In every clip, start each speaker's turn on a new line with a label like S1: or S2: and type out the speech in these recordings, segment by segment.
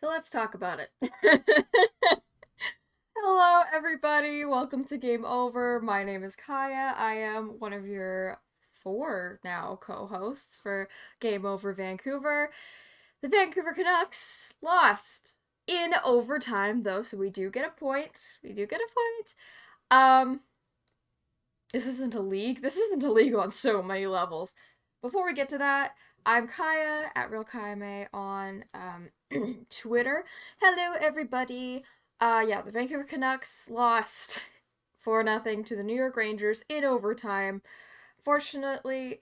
S1: So let's talk about it. Hello, everybody. Welcome to Game Over. My name is Kaja. I am one of your four now co-hosts for Game Over Vancouver. The Vancouver Canucks lost in overtime, though, so we do get a point. We do get a point. Um, this isn't a league. This isn't a league on so many levels. Before we get to that, I'm Kaya at Real Kaime on Twitter. Hello, everybody. Yeah, the Vancouver Canucks lost 4-0 to the New York Rangers in overtime. Fortunately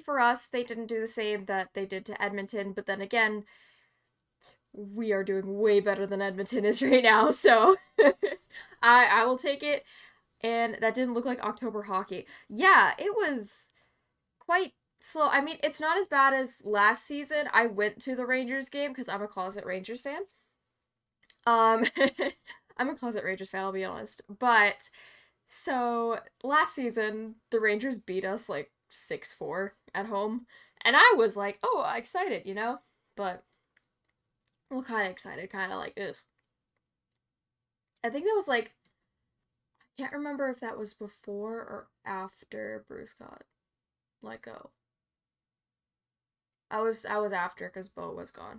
S1: for us, they didn't do the same that they did to Edmonton. But then again, we are doing way better than Edmonton is right now, so I will take it. And that didn't look like October hockey. Yeah, it was quite slow. I mean, it's not as bad as last season. I went to the Rangers game because I'm a closet Rangers fan. Um, I'm a closet Rangers fan, I'll be honest. But so last season, the Rangers beat us like 6-4 at home. And I was like, oh, excited, you know? But, well, kind of excited, kind of like, ugh. I think that was like, I can't remember if that was before or after Bruce got let go. I was after because Bo was gone.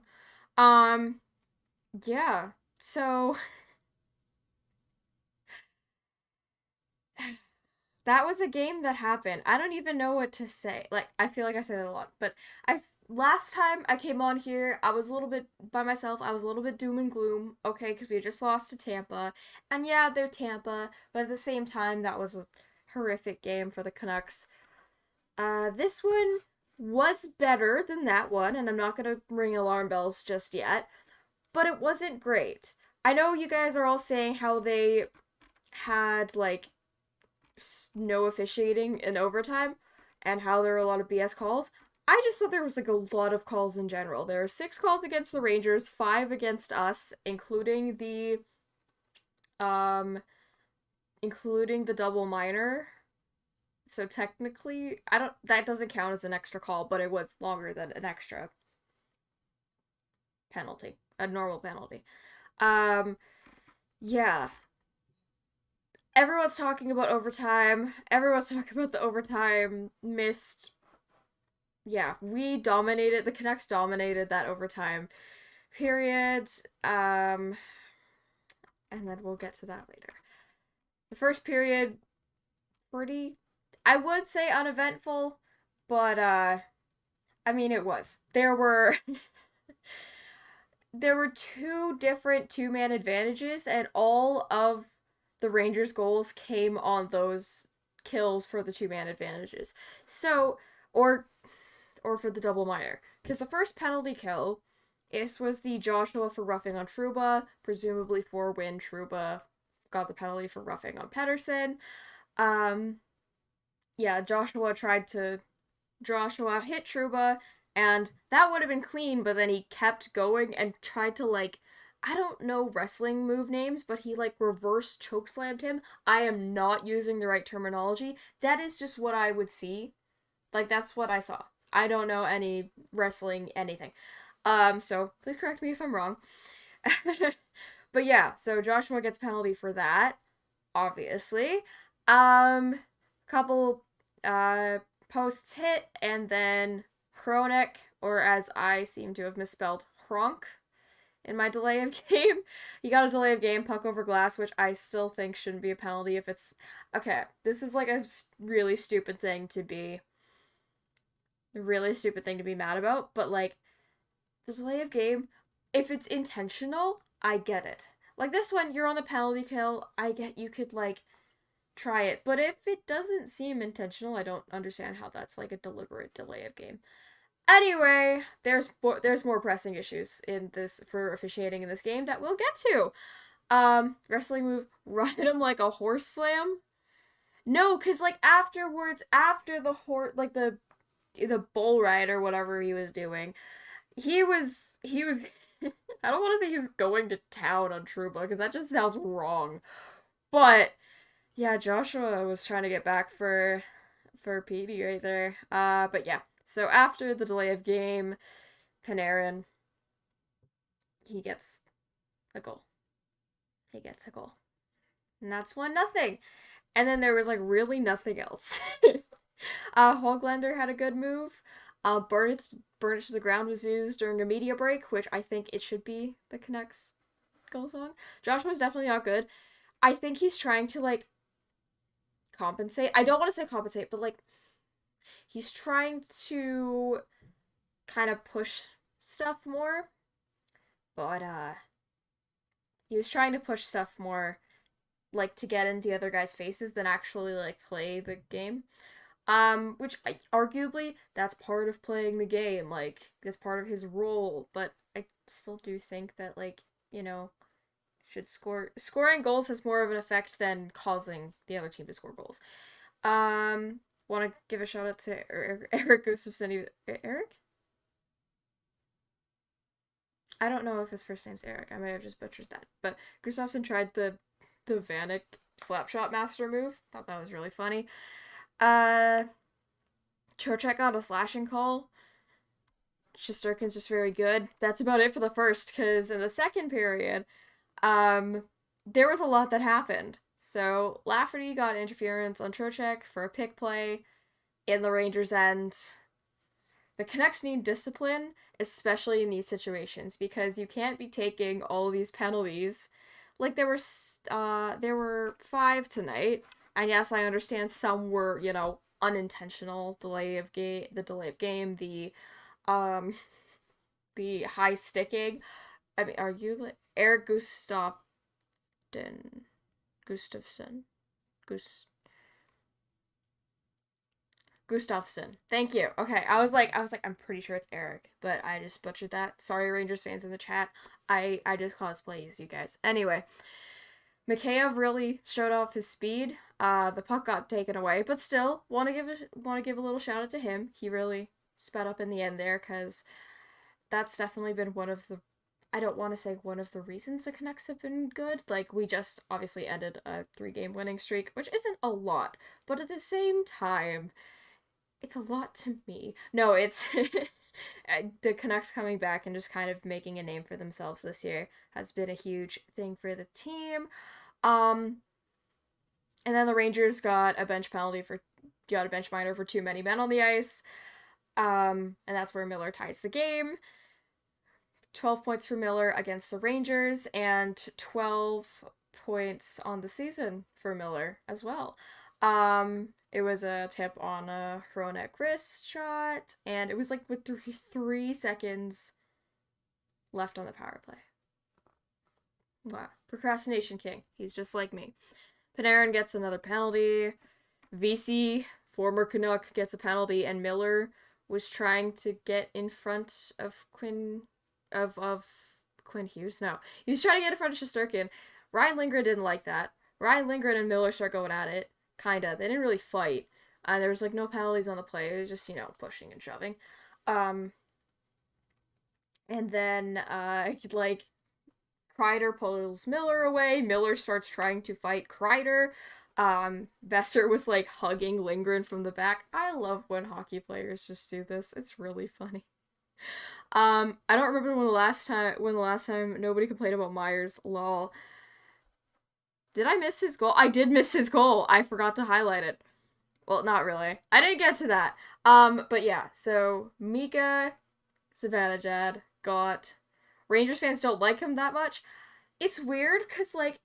S1: Um, yeah. So that was a game that happened. I don't even know what to say. Like, I feel like I say that a lot, but I last time I came on here, I was a little bit by myself. I was a little bit doom and gloom, okay, because we had just lost to Tampa. And yeah, they're Tampa, but at the same time, that was a horrific game for the Canucks. This one was better than that one, and I'm not gonna ring alarm bells just yet, but it wasn't great. I know you guys are all saying how they had like no officiating in overtime and how there were a lot of BS calls. I just thought there was like a lot of calls in general. There are 6 calls against the Rangers, 5 against us, um including the double minor. So technically, I don't that doesn't count as an extra call, but it was longer than an extra penalty, a normal penalty. Um yeah, everyone's talking about overtime. Everyone's talking about the overtime missed. Yeah, we dominated. The Canucks dominated that overtime period. And then we'll get to that later. The first period, pretty, I would say uneventful, but I mean it was. There were two different two-man advantages, and all of the Rangers' goals came on those kills for the two-man advantages. So, or for the double minor. Because the first penalty kill, this was the Joshua for roughing on Trouba, presumably for when Trouba got the penalty for roughing on Pedersen. Um, yeah, Joshua hit Trouba, and that would have been clean, but then he kept going and tried to like I don't know wrestling move names, but he like reverse chokeslammed him. I am not using the right terminology. That is just what I would see. Like that's what I saw. I don't know any wrestling anything. So please correct me if I'm wrong. But yeah, so Joshua gets penalty for that, obviously. Couple posts hit, and then Hronek, or as I seem to have misspelled, Hronk in my delay of game. He got a delay of game, puck over glass, which I still think shouldn't be a penalty if it's. Okay, this is like a really stupid thing to be. Really stupid thing to be mad about, but like, the delay of game, if it's intentional, I get it. Like this one, you're on the penalty kill, I get you could like try it. But if it doesn't seem intentional, I don't understand how that's like a deliberate delay of game. Anyway, there's more pressing issues in this for officiating in this game that we'll get to. Wrestling move, ride him like a horse slam. No, cause like afterwards, after the horse, like the bull ride or whatever he was doing, he was. I don't want to say he was going to town on Trouba because that just sounds wrong. But yeah, Joshua was trying to get back for Petey right there. But yeah. So after the delay of game, Panarin he gets a goal. He gets a goal. And that's 1-0. And then there was like really nothing else. Hoglander had a good move. Burn It to the Ground was used during a media break, which I think it should be the Canucks goal song. Joshua's definitely not good. I think he's trying to like compensate. I don't want to say compensate, but like he's trying to kind of push stuff more. But he was trying to push stuff more like to get in the other guy's faces than actually like play the game. Which arguably that's part of playing the game, like that's part of his role, but I still do think that like, should scoring goals has more of an effect than causing the other team to score goals. Want to give a shout out to Eric Gustafsson. Eric? I don't know if his first name's Eric. I may have just butchered that. But Gustafsson tried the Vanek slapshot master move. Thought that was really funny. Trocheck got a slashing call. Shesterkin's just very good. That's about it for the first, because in the second period, there was a lot that happened. So Lafferty got interference on Trocheck for a pick play in the Rangers' end. The Canucks need discipline, especially in these situations, because you can't be taking all these penalties. Like there were 5 tonight, and yes, I understand some were, unintentional delay of game, the high sticking. I mean, arguably Eric Gustafsson. Gustafsson. Thank you. Okay, I was like, I'm pretty sure it's Eric, but I just butchered that. Sorry, Rangers fans in the chat. I just cosplays, you guys. Anyway, Mikheyev really showed off his speed. The puck got taken away, but still want to give a little shout out to him. He really sped up in the end there, because that's definitely been one of the, I don't want to say one of the reasons the Canucks have been good. Like, we just obviously ended a 3-game winning streak, which isn't a lot, but at the same time, it's a lot to me. No, it's the Canucks coming back and just kind of making a name for themselves this year has been a huge thing for the team. And then the Rangers got a bench minor for too many men on the ice. And that's where Miller ties the game. 12 points for Miller against the Rangers, and 12 points on the season for Miller as well. It was a tip on a Hronek wrist shot, and it was like with 3 seconds left on the power play. Wow. Procrastination king. He's just like me. Panarin gets another penalty. VC, former Canuck, gets a penalty, and Miller was trying to get in front of Quinn Hughes. No. He was trying to get in front of Shesterkin. Ryan Lindgren didn't like that. Ryan Lindgren and Miller start going at it. Kinda. They didn't really fight. There was like no penalties on the play. It was just, pushing and shoving. And then like Kreider pulls Miller away. Miller starts trying to fight Kreider. Besser was like hugging Lindgren from the back. I love when hockey players just do this. It's really funny. I don't remember when the last time nobody complained about Myers. Lol. Did I miss his goal? I did miss his goal. I forgot to highlight it. Well, not really. I didn't get to that. But yeah, so Mika Zibanejad got... Rangers fans don't like him that much. It's weird, because, like,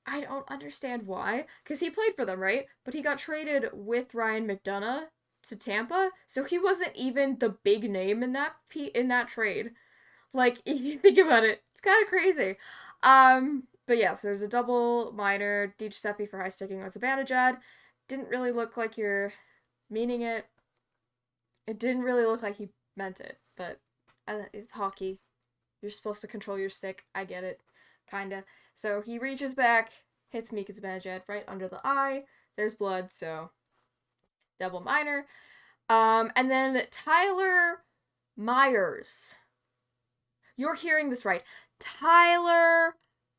S1: I don't understand why. Because he played for them, right? But he got traded with Ryan McDonough to Tampa, so he wasn't even the big name in that trade. Like, if you think about it, it's kind of crazy. But yeah, so there's a double minor. Giuseppe for high sticking on Zibanejad. Didn't really look like you're meaning it. It didn't really look like he meant it, but it's hockey. You're supposed to control your stick. I get it. Kinda. So he reaches back, hits Mika Zibanejad right under the eye. There's blood, so double minor. And then Tyler Myers. You're hearing this right. Tyler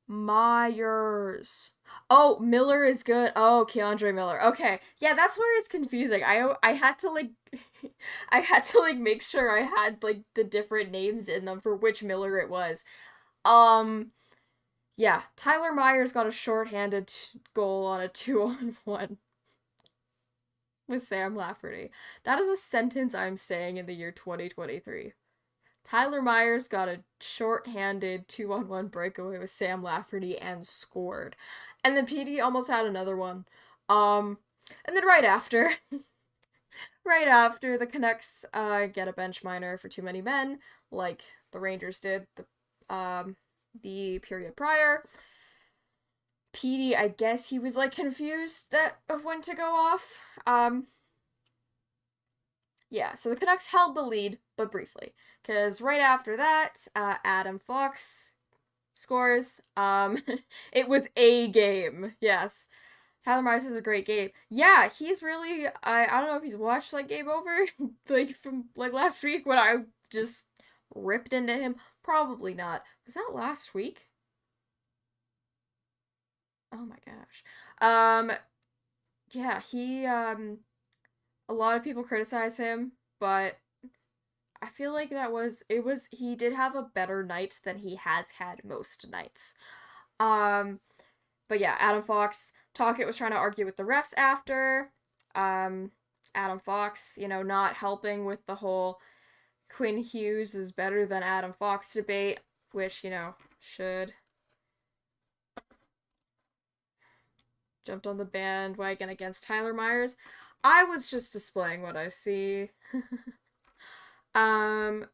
S1: Myers. Oh, Miller is good. Oh, Keandre Miller. Okay. Yeah, that's where it's confusing. I had to like I had to like make sure I had like the different names in them for which Miller it was. Um, yeah, Tyler Myers got a shorthanded goal on a 2-on-1 with Sam Lafferty. That is a sentence I'm saying in the year 2023. Tyler Myers got a shorthanded 2-on-1 breakaway with Sam Lafferty and scored. And then PD almost had another one. And then right after the Canucks get a bench minor for too many men, like the Rangers did the period prior. PD, I guess he was like confused of when to go off. Yeah, so the Canucks held the lead, but briefly, because right after that, Adam Fox scores. It was a game. Yes, Tyler Myers has a great game. Yeah, he's really. I don't know if he's watched like Game Over, like from like last week when I just ripped into him. Probably not. Was that last week? Oh my gosh. Yeah, he a lot of people criticize him, but I feel like he did have a better night than he has had most nights. Um but yeah, Adam Fox, Talkett was trying to argue with the refs after. Um Adam Fox, not helping with the whole Quinn Hughes is better than Adam Fox debate, which, should jumped on the bandwagon against Tyler Myers. I was just displaying what I see. um,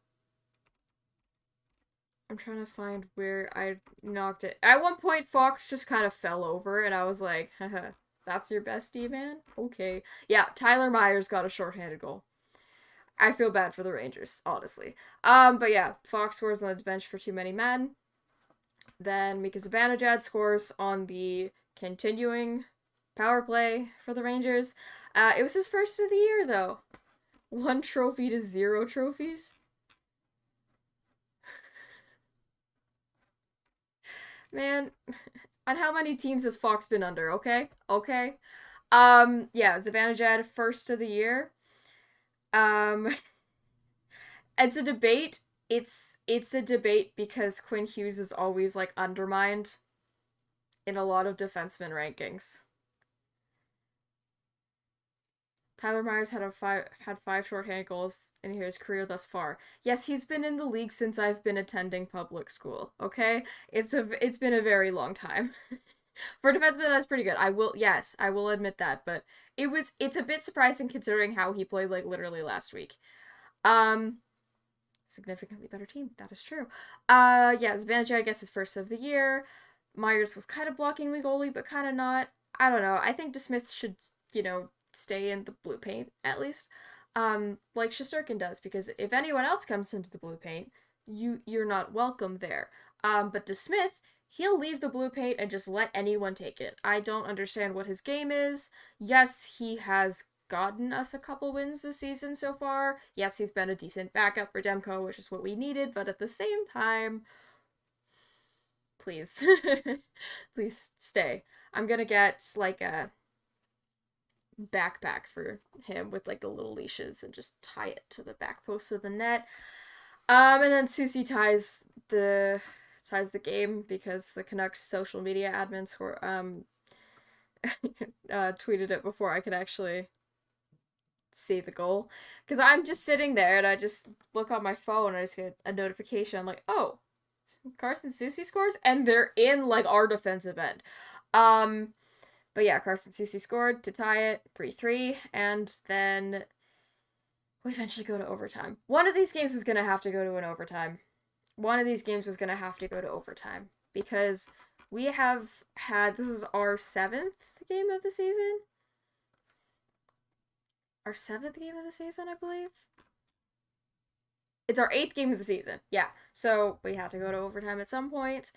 S1: I'm trying to find where I knocked it. At one point, Fox just kind of fell over, and I was like, haha, that's your bestie, man? Okay. Yeah, Tyler Myers got a shorthanded goal. I feel bad for the Rangers, honestly. But yeah, Fox scores on the bench for too many men. Then Mika Zibanejad scores on the continuing power play for the Rangers. It was his first of the year, though. 1 trophy to 0 trophies. Man, on how many teams has Fox been under, okay? Okay. Yeah, Zibanejad, first of the year. Um, it's a debate. It's a debate because Quinn Hughes is always, like, undermined in a lot of defenseman rankings. Tyler Myers had five shorthand goals in his career thus far. Yes, he's been in the league since I've been attending public school. Okay, it's been a very long time. For a defenseman, that's pretty good. I will admit that, but it's a bit surprising considering how he played like literally last week. Um, Significantly better team. That is true. Yeah, Zibanejad gets his first of the year. Myers was kind of blocking the goalie, but kind of not. I don't know. I think DeSmith should, stay in the blue paint at least, like Shesterkin does, because if anyone else comes into the blue paint, you're not welcome there. But DeSmith, he'll leave the blue paint and just let anyone take it. I don't understand what his game is. Yes, he has gotten us a couple wins this season so far. Yes, he's been a decent backup for Demko, which is what we needed, but at the same time, please, please stay. I'm gonna get like a backpack for him with like the little leashes and just tie it to the back post of the net. And then Susie ties the game because the Canucks social media admins were tweeted it before I could actually see the goal. Because I'm just sitting there and I just look on my phone and I just get a notification. I'm like, oh, Carson Soucy scores, and they're in like our defensive end. But yeah, Carson Soucy scored to tie it 3-3, and then we eventually go to overtime. One of these games was gonna have to go to an overtime. One of these games was gonna have to go to overtime because we have had, this is our 7th game of the season. Our 7th game of the season, I believe. It's our 8th game of the season. Yeah. So we had to go to overtime at some point.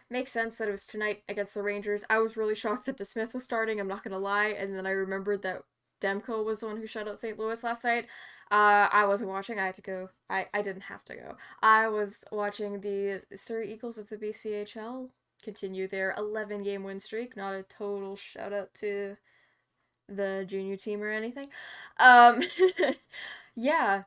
S1: Makes sense that it was tonight against the Rangers. I was really shocked that DeSmith was starting, I'm not gonna lie, and then I remembered that Demko was the one who shut out St. Louis last night. I wasn't watching, I had to go. I didn't have to go. I was watching the Surrey Eagles of the BCHL continue their 11-game win streak. Not a total shout out to the junior team or anything. Um, yeah.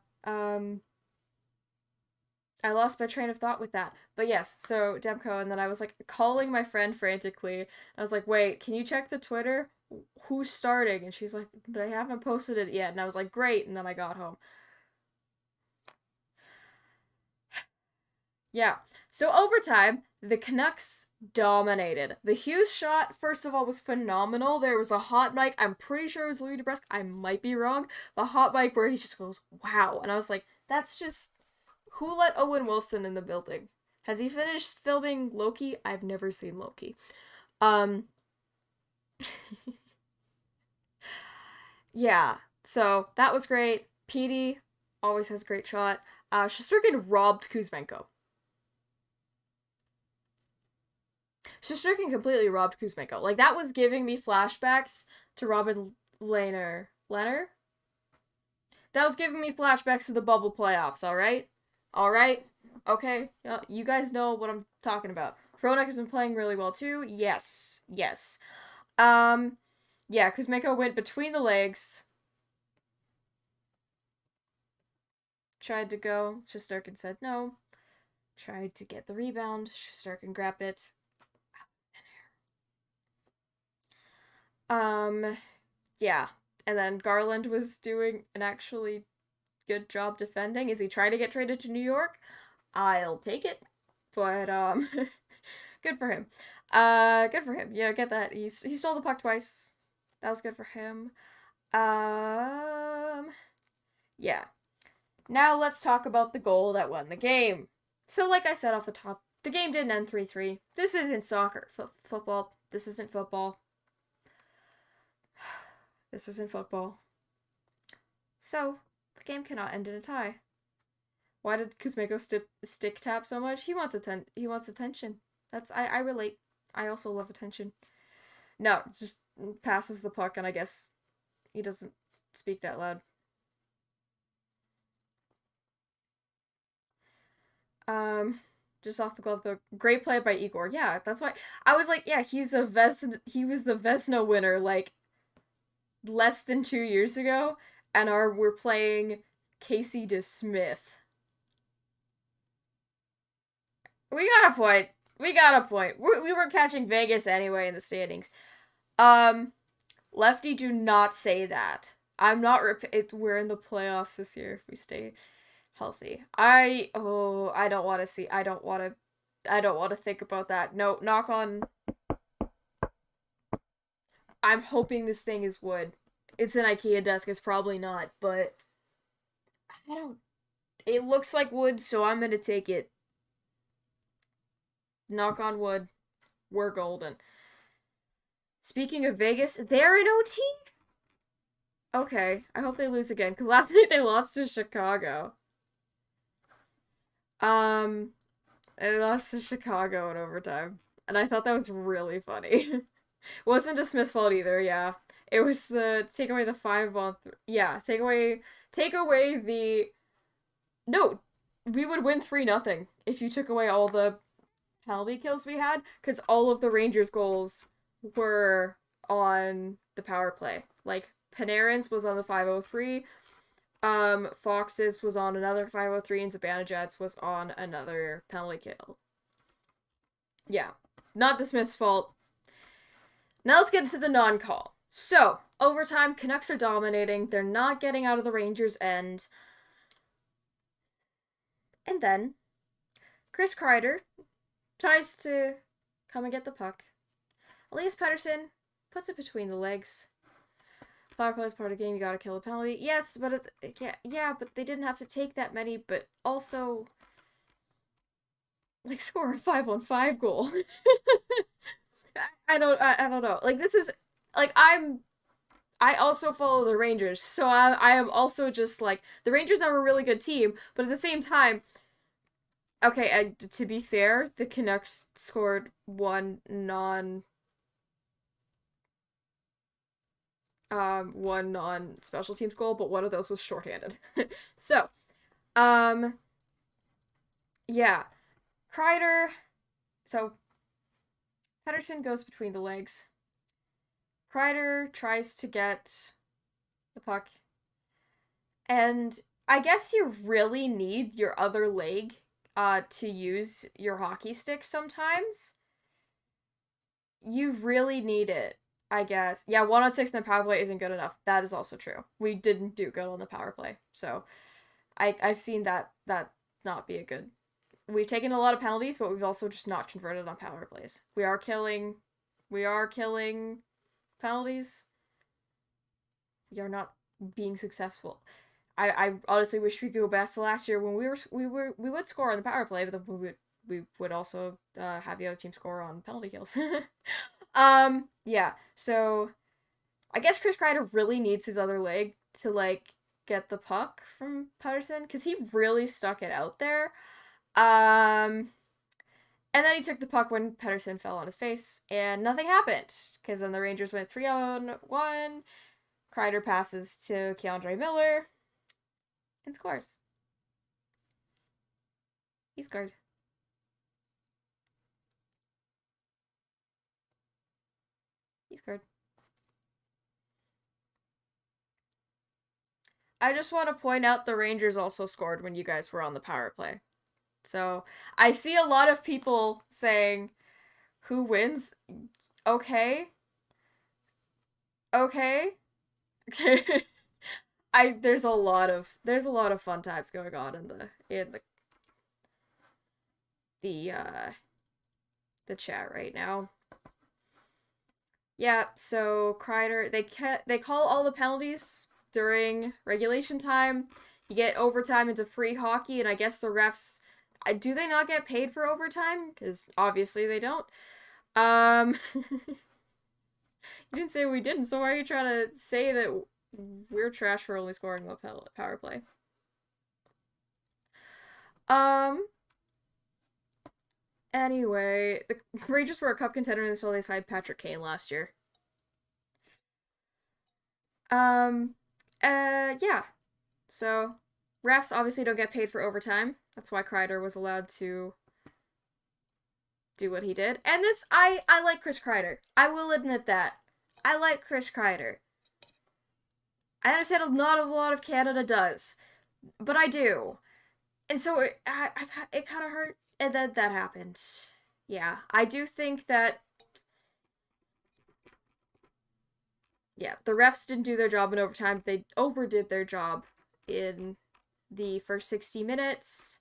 S1: I lost my train of thought with that. But yes, so Demko, and then I was like calling my friend frantically. I was like, wait, can you check the Twitter? Who's starting? And she's like, they haven't posted it yet. And I was like, great. And then I got home. Yeah. So overtime, the Canucks dominated. The Hughes shot, first of all, was phenomenal. There was a hot mic. I'm pretty sure it was Louis DeBrusque. I might be wrong. The hot mic where he just goes, wow. And I was like, that's just... Who let Owen Wilson in the building? Has he finished filming Loki? I've never seen Loki. Yeah. So, that was great. Petey always has a great shot. Shesterkin robbed Kuzmenko. Shesterkin completely robbed Kuzmenko. Like, that was giving me flashbacks to Robin Lehner. Lehner? That was giving me flashbacks to the bubble playoffs, alright? Alright? Okay. You guys know what I'm talking about. Hronek has been playing really well, too. Yes. Yes. Yeah, Kuzmenko went between the legs. Tried to go. Shesterkin said no. Tried to get the rebound. Shesterkin grabbed it. Yeah. And then Garland was doing an actually good job defending. Is he trying to get traded to New York? I'll take it. But, good for him. Good for him. Yeah, get that. He stole the puck twice. That was good for him. Yeah. Now let's talk about the goal that won the game. So, like I said off the top, the game didn't end 3-3. This isn't soccer. Football. This isn't football. This isn't football. So, the game cannot end in a tie. Why did Kuzmenko stick tap so much? He wants attention. I relate. I also love attention. No, just passes the puck, and I guess he doesn't speak that loud. Just off the glove though. Great play by Igor. Yeah, that's why I was like, yeah, he was the Vezina winner like less than 2 years ago, and we're playing Casey DeSmith. We got a point. We got a point. We were catching Vegas anyway in the standings. Lefty, do not say that. I'm not. We're in the playoffs this year if we stay healthy. I don't want to see. I don't want to think about that. No, knock on. I'm hoping this thing is wood. It's an IKEA desk. It's probably not, but I don't. It looks like wood, so I'm gonna take it. Knock on wood. We're golden. Speaking of Vegas, they're in OT? Okay, I hope they lose again, because last night they lost to Chicago. They lost to Chicago in overtime. And I thought that was really funny. Wasn't a Smith's fault either, yeah. It was take away the 5-on-3. Yeah, take away the... No, we would win 3-0 if you took away all the penalty kills we had, because all of the Rangers goals were on the power play. Like, Panarin's was on the 503, Fox's was on another 503, and Zibanejad's was on another penalty kill. Yeah, not DeSmith's fault. Now let's get into the non-call. So, overtime, Canucks are dominating. They're not getting out of the Rangers' end. And then, Chris Kreider tries to come and get the puck. Elias Pettersson puts it between the legs. Power play is part of the game. You gotta kill a penalty. Yes, but but they didn't have to take that many. But also, like, score a 5-on-5 goal. I don't know. Like, this is like I also follow the Rangers, so I am also just like the Rangers are a really good team, but at the same time, okay, to be fair, the Canucks scored one non-special teams goal, but one of those was shorthanded. So, yeah. Kreider, so Pettersson goes between the legs. Kreider tries to get the puck. And I guess you really need your other leg to use your hockey stick sometimes, you really need it, I guess. Yeah, 1-on-6 in the power play isn't good enough. That is also true. We didn't do good on the power play. So I've seen that not be a good. We've taken a lot of penalties, but we've also just not converted on power plays. We are killing penalties. We are not being successful. I honestly wish we could go back to last year when we would score on the power play, but then we would also have the other team score on penalty kills. Yeah. So I guess Chris Kreider really needs his other leg to like get the puck from Pettersson because he really stuck it out there. And then he took the puck when Pettersson fell on his face, and nothing happened because then the Rangers went 3-on-1. Kreider passes to Keandre Miller and scores. He scored. He scored. I just want to point out the Rangers also scored when you guys were on the power play. So I see a lot of people saying, "Who wins?" Okay, okay. There's a lot of fun times going on in the the chat right now. Yeah, so Kreider, they call all the penalties during regulation time. You get overtime into free hockey, and I guess the refs, do they not get paid for overtime? Because obviously they don't. You didn't say we didn't, so why are you trying to say that we're trash for only scoring one power play? Um. Anyway, the Rangers were a cup contender until they signed Patrick Kane last year. Um. Yeah. So, refs obviously don't get paid for overtime. That's why Kreider was allowed to do what he did. And I like Chris Kreider. I will admit that. I like Chris Kreider. I understand not a lot of Canada does, but I do. And so it kind of hurt, and then that happened. Yeah, I do think that. Yeah, the refs didn't do their job in overtime. They overdid their job in the first 60 minutes.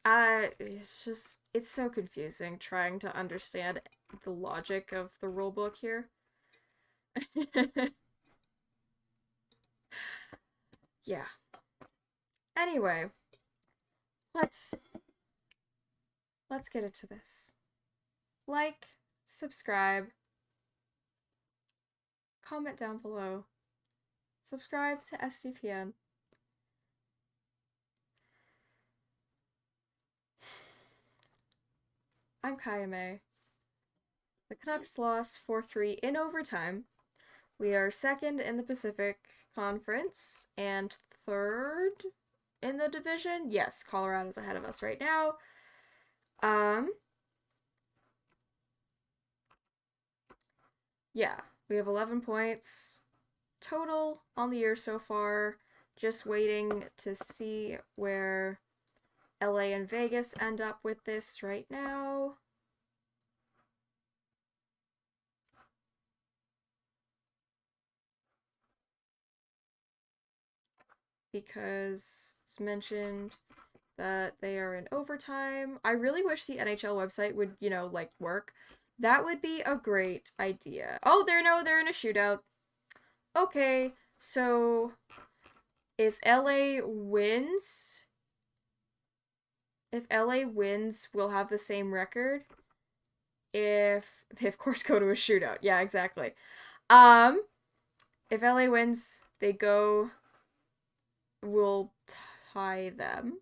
S1: It's so confusing trying to understand the logic of the rulebook here. Yeah. Anyway, let's let's get into this. Like, subscribe, comment down below, subscribe to SDPN. I'm Kaja. The Canucks lost 4-3 in overtime. We are second in the Pacific Conference and third in the division. Yes, Colorado's ahead of us right now. Yeah, we have 11 points total on the year so far. Just waiting to see where LA and Vegas end up with this right now. Because it's mentioned that they are in overtime. I really wish the NHL website would, like work. That would be a great idea. Oh, they're in a shootout. Okay, so if LA wins, we'll have the same record. If they of course go to a shootout. Yeah, exactly. If LA wins, we'll tie them.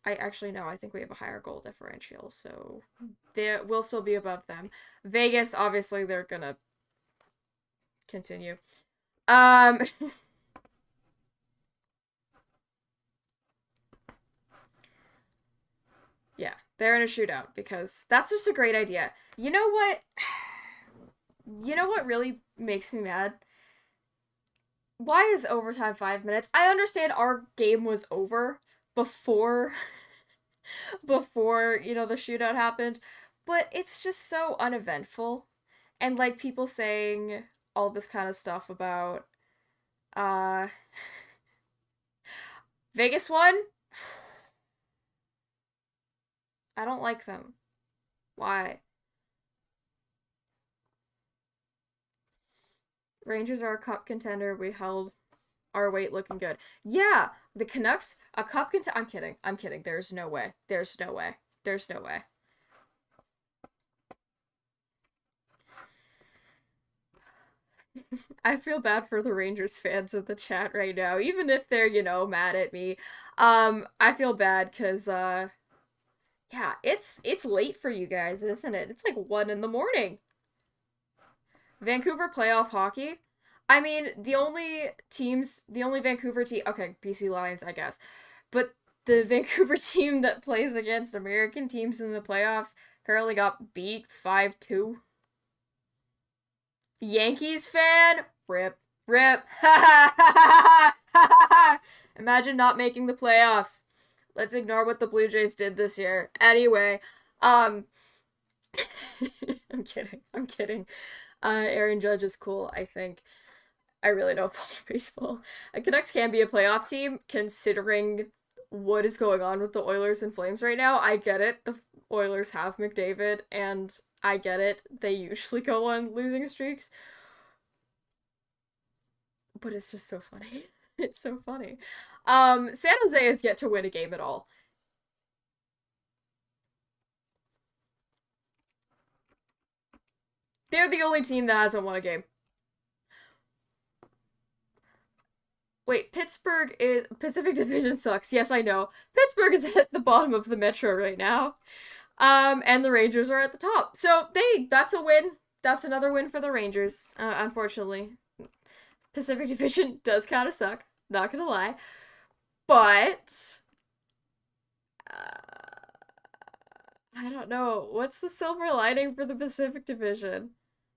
S1: I actually no, I think we have a higher goal differential, so we'll still be above them. Vegas, obviously, they're gonna continue. Yeah, they're in a shootout because that's just a great idea. You know what? You know what really makes me mad? Why is overtime 5 minutes? I understand our game was over before before, the shootout happened, but it's just so uneventful. And like people saying all this kind of stuff about uh Vegas won? I don't like them. Why? Rangers are a cup contender. We held our weight looking good. Yeah, the Canucks, a cup contender. I'm kidding. I'm kidding. There's no way. There's no way. There's no way. I feel bad for the Rangers fans in the chat right now, even if they're, mad at me. I feel bad because yeah, it's late for you guys, isn't it? It's like 1 in the morning. Vancouver playoff hockey. I mean, the only Vancouver team, okay, BC Lions, I guess, but the Vancouver team that plays against American teams in the playoffs currently got beat 5-2. Yankees fan? Rip. Rip. Imagine not making the playoffs. Let's ignore what the Blue Jays did this year. Anyway, I'm kidding. I'm kidding. Aaron Judge is cool, I think. I really don't follow baseball. Canucks can be a playoff team, considering what is going on with the Oilers and Flames right now. I get it. The Oilers have McDavid, and I get it. They usually go on losing streaks. But it's just so funny. It's so funny. San Jose has yet to win a game at all. They're the only team that hasn't won a game. Wait, Pittsburgh is Pacific Division sucks. Yes, I know. Pittsburgh is at the bottom of the Metro right now. And the Rangers are at the top. So that's a win. That's another win for the Rangers. Unfortunately, Pacific Division does kind of suck. Not gonna lie, but I don't know. What's the silver lining for the Pacific Division?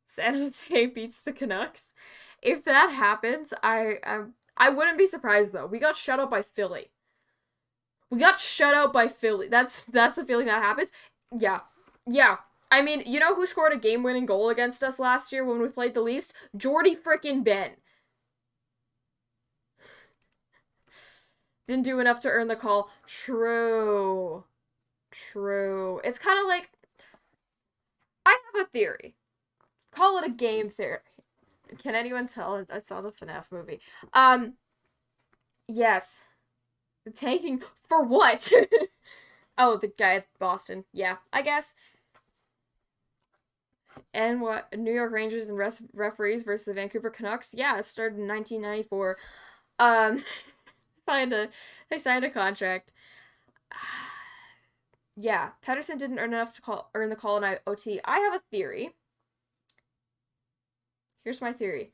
S1: San Jose beats the Canucks. If that happens, I wouldn't be surprised though. We got shut out by Philly. We got shut out by Philly. That's the feeling that happens. Yeah. Yeah. I mean, you know who scored a game-winning goal against us last year when we played the Leafs? Jordy frickin' Ben. Didn't do enough to earn the call. True. True. It's kind of like, I have a theory. Call it a game theory. Can anyone tell? I saw the FNAF movie. Yes. The tanking for what? Oh, the guy at Boston. Yeah, I guess. And what? New York Rangers and referees versus the Vancouver Canucks. Yeah, it started in 1994. Um, they signed a contract. Yeah, Pedersen didn't earn enough to earn the call in OT. I have a theory. Here's my theory.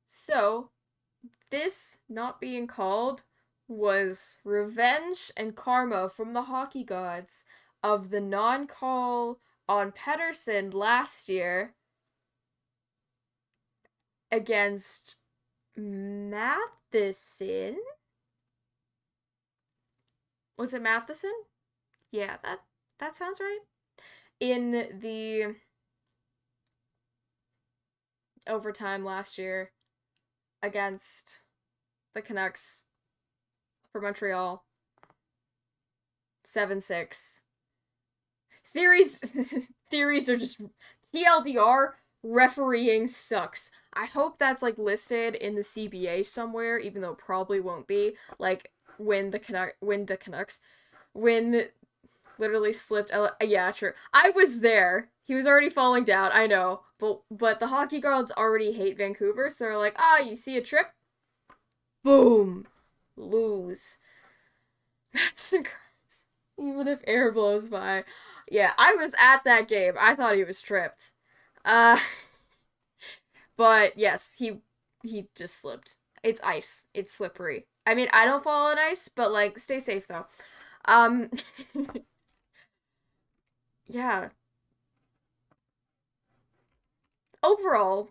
S1: So, this not being called was revenge and karma from the hockey gods of the non-call on Pedersen last year against Matheson. Was it Matheson? Yeah, that sounds right. In the overtime last year against the Canucks for Montreal. 7-6. Theories are just TLDR. Refereeing sucks. I hope that's like listed in the CBA somewhere, even though it probably won't be. Like when the Canucks literally slipped. Yeah, true. I was there. He was already falling down. I know, but the hockey gods already hate Vancouver, so they're like, you see a trip? Boom, lose. Even if air blows by. Yeah, I was at that game. I thought he was tripped. But yes, he just slipped. It's ice. It's slippery. I mean, I don't fall on ice, but like, stay safe though. Yeah. Overall,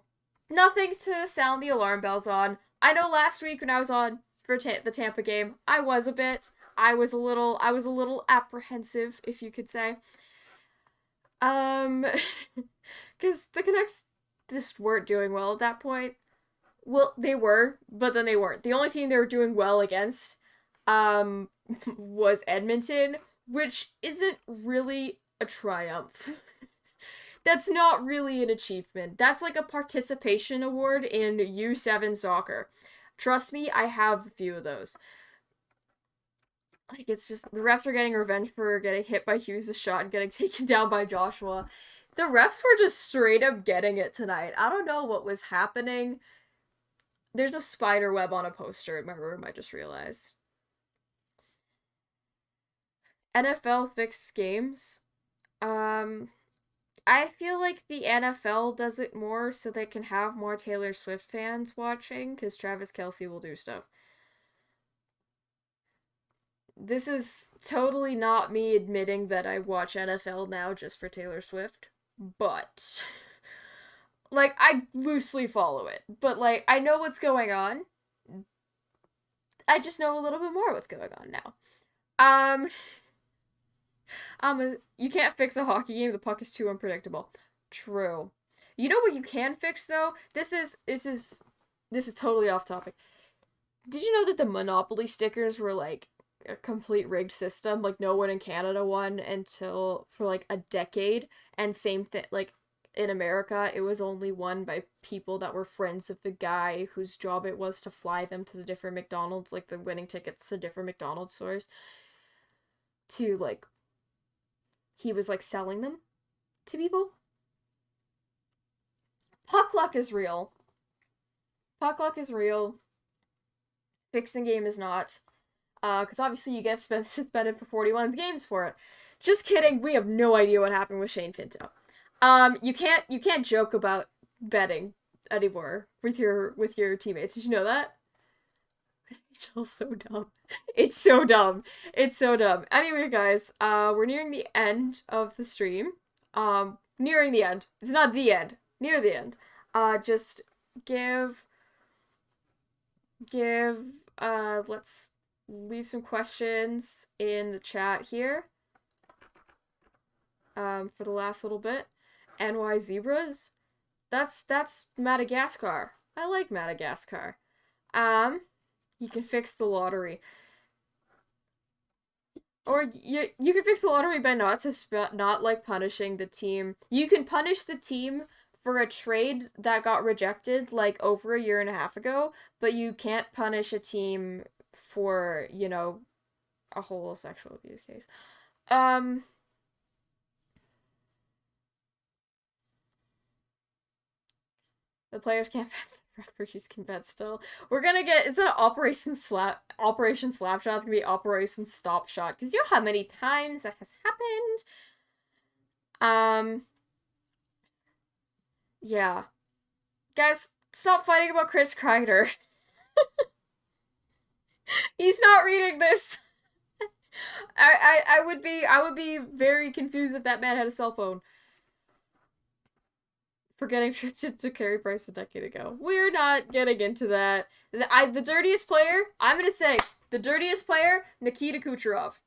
S1: nothing to sound the alarm bells on. I know last week when I was on for the Tampa game, I was a little apprehensive, if you could say. Um, because the Canucks just weren't doing well at that point. Well, they were, but then they weren't. The only team they were doing well against, um, was Edmonton, which isn't really a triumph. That's not really an achievement. That's like a participation award in U7 soccer. Trust me, I have a few of those. Like, it's just, the refs are getting revenge for getting hit by Hughes' shot and getting taken down by Joshua. The refs were just straight up getting it tonight. I don't know what was happening. There's a spider web on a poster in my room, I just realized. NFL fixed games. I feel like the NFL does it more so they can have more Taylor Swift fans watching, because Travis Kelce will do stuff. This is totally not me admitting that I watch NFL now just for Taylor Swift, but like, I loosely follow it, but like, I know what's going on. I just know a little bit more what's going on now. You can't fix a hockey game. The puck is too unpredictable. True. You know what you can fix though? This is totally off topic. Did you know that the Monopoly stickers were like a complete rigged system? Like, no one in Canada won until for like a decade, and same thing like in America, it was only won by people that were friends of the guy whose job it was to fly them to the different McDonald's, like the winning tickets to different McDonald's stores, to like he was like selling them to people. Puck luck is real. Puck luck is real. Fixing game is not. Because obviously you get suspended for 41 games for it. Just kidding. We have no idea what happened with Shane Pinto. You can't joke about betting anymore with your teammates. Did you know that? It's so dumb. It's so dumb. It's so dumb. Anyway, guys, we're nearing the end of the stream. Nearing the end. It's not the end. Near the end. Just give, let's leave some questions in the chat here. For the last little bit. NY Zebras? That's Madagascar. I like Madagascar. You can fix the lottery. Or you can fix the lottery by not like punishing the team. You can punish the team for a trade that got rejected like over a year and a half ago, but you can't punish a team for, you know, a whole sexual abuse case. The players can't bet, the referees can bet still. We're gonna get, instead of Operation Slapshot, it's gonna be Operation Stop Shot, because you know how many times that has happened? Yeah. Guys, stop fighting about Chris Kreider. He's not reading this. I would be very confused if that man had a cell phone. For getting traded to Carey Price a decade ago. We're not getting into that. The dirtiest player, I'm gonna say, the dirtiest player, Nikita Kucherov.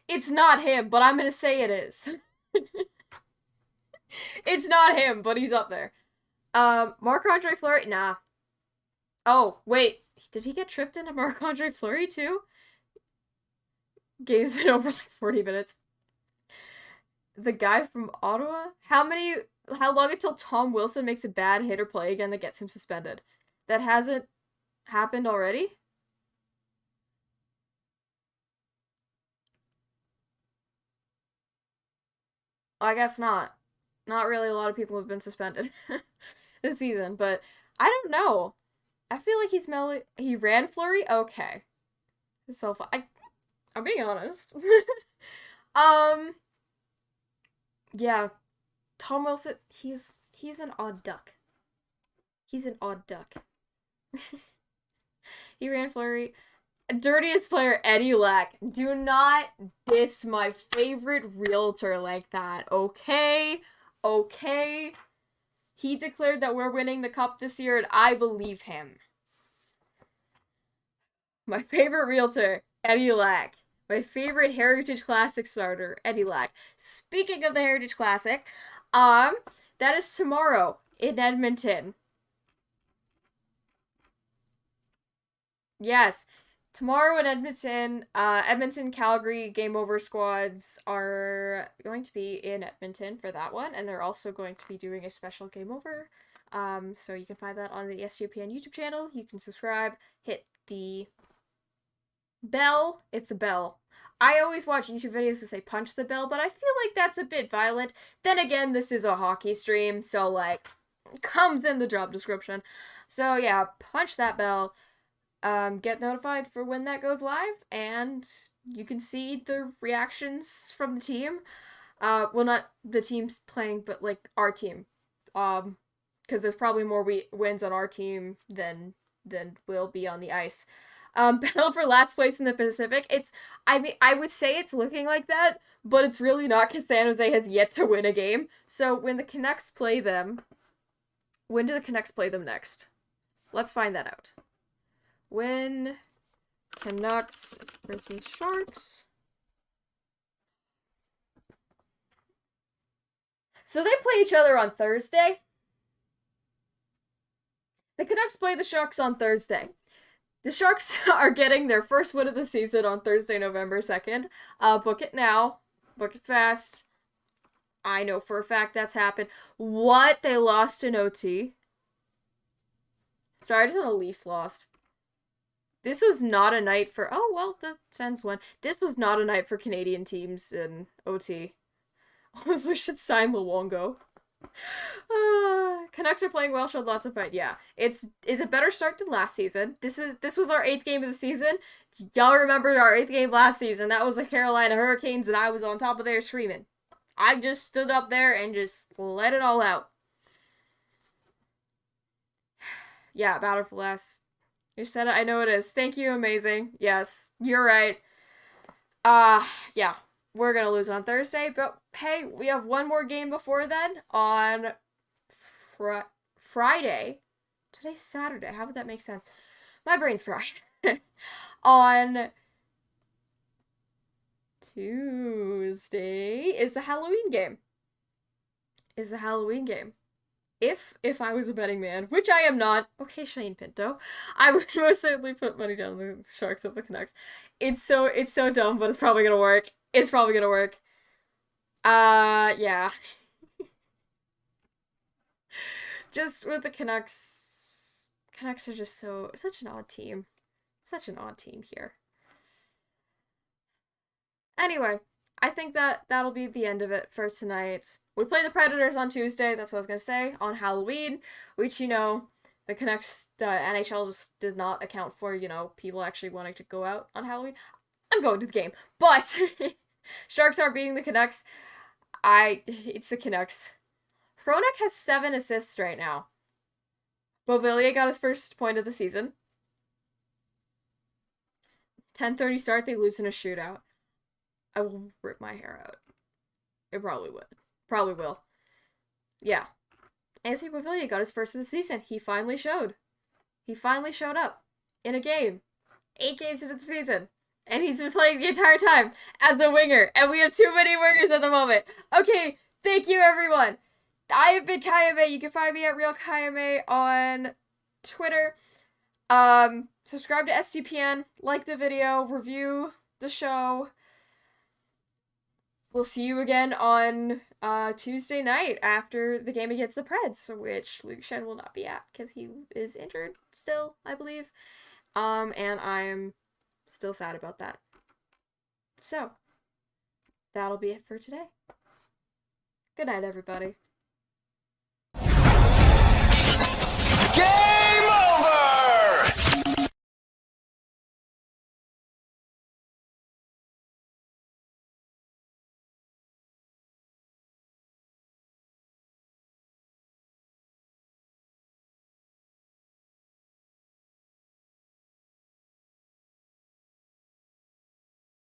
S1: It's not him, but I'm gonna say it is. It's not him, but he's up there. Marc-Andre Fleury, nah. Oh, wait. Did he get tripped into Marc-Andre Fleury too? Game's been over like 40 minutes. The guy from Ottawa? How long until Tom Wilson makes a bad hit or play again that gets him suspended? That hasn't happened already? I guess not. Not really a lot of people have been suspended this season, but I don't know. I feel like he ran Fleury? Okay. It's so fun. I'm being honest. Yeah. Tom Wilson, he's an odd duck. He's an odd duck. He ran Fleury. Dirtiest player, Eddie Lack. Do not diss my favorite realtor like that, okay? Okay? He declared that we're winning the cup this year, and I believe him. My favorite realtor, Eddie Lack. My favorite Heritage Classic starter, Eddie Lack. Speaking of the Heritage Classic, that is tomorrow in Edmonton. Yes. Tomorrow in Edmonton, Edmonton, Calgary Game Over squads are going to be in Edmonton for that one, and they're also going to be doing a special Game Over. So you can find that on the SGPN YouTube channel. You can subscribe, hit the bell. It's a bell. I always watch YouTube videos to say punch the bell, but I feel like that's a bit violent. Then again, this is a hockey stream, so like, comes in the job description. So yeah, punch that bell. Get notified for when that goes live, and you can see the reactions from the team. Well, not the teams playing, but like our team. Because there's probably more wins on our team than will be on the ice. Battle for last place in the Pacific. I would say it's looking like that, but it's really not because San Jose has yet to win a game. So when the Canucks play them, when do the Canucks play them next? Let's find that out. When Canucks versus Sharks. So they play each other on Thursday. The Canucks play the Sharks on Thursday. The Sharks are getting their first win of the season on Thursday, November 2nd. Book it now. Book it fast. I know for a fact that's happened. What? They lost in OT? Sorry, I just know the Leafs lost. This was not a night for... Oh, well, the Sens won. This was not a night for Canadian teams in OT. Oh, we should sign Luongo. Canucks are playing well, showed lots of fight. Yeah, it's a better start than last season. This was our 8th game of the season. Y'all remember our 8th game last season. That was the Carolina Hurricanes, and I was on top of there screaming. I just stood up there and just let it all out. Yeah, battle for last... You said it. I know it is. Thank you. Amazing. Yes, you're right. Yeah. We're gonna lose on Thursday, but hey, we have one more game before then on Friday. Today's Saturday. How would that make sense? My brain's fried. On Tuesday is the Halloween game. If I was a betting man, which I am not, okay, Shane Pinto, I would most certainly put money down on the Sharks of the Canucks. It's so dumb, but it's probably gonna work. Yeah. Just with the Canucks are just such an odd team. Such an odd team here. Anyway, I think that'll be the end of it for tonight. We play the Predators on Tuesday, that's what I was gonna say, on Halloween, which, you know, the Canucks, the NHL just did not account for, you know, people actually wanting to go out on Halloween. I'm going to the game, but Sharks are beating the Canucks. It's the Canucks. Hronek has 7 assists right now. Beauvillier got his first point of the season. 10:30 start, they lose in a shootout. I will rip my hair out. It probably would. Probably will. Yeah. Anthony Beauvillier got his first of the season. He finally showed. He finally showed up in a game. 8 games into the season. And he's been playing the entire time as a winger. And we have too many wingers at the moment. Okay, thank you everyone. I have been Kaja May. You can find me at Real Kaja May on Twitter. Subscribe to SGPN. Like the video. Review the show. We'll see you again on Tuesday night after the game against the Preds, which Luke Shen will not be at because he is injured still, I believe. And I'm still sad about that. So, that'll be it for today. Good night, everybody.
S2: Get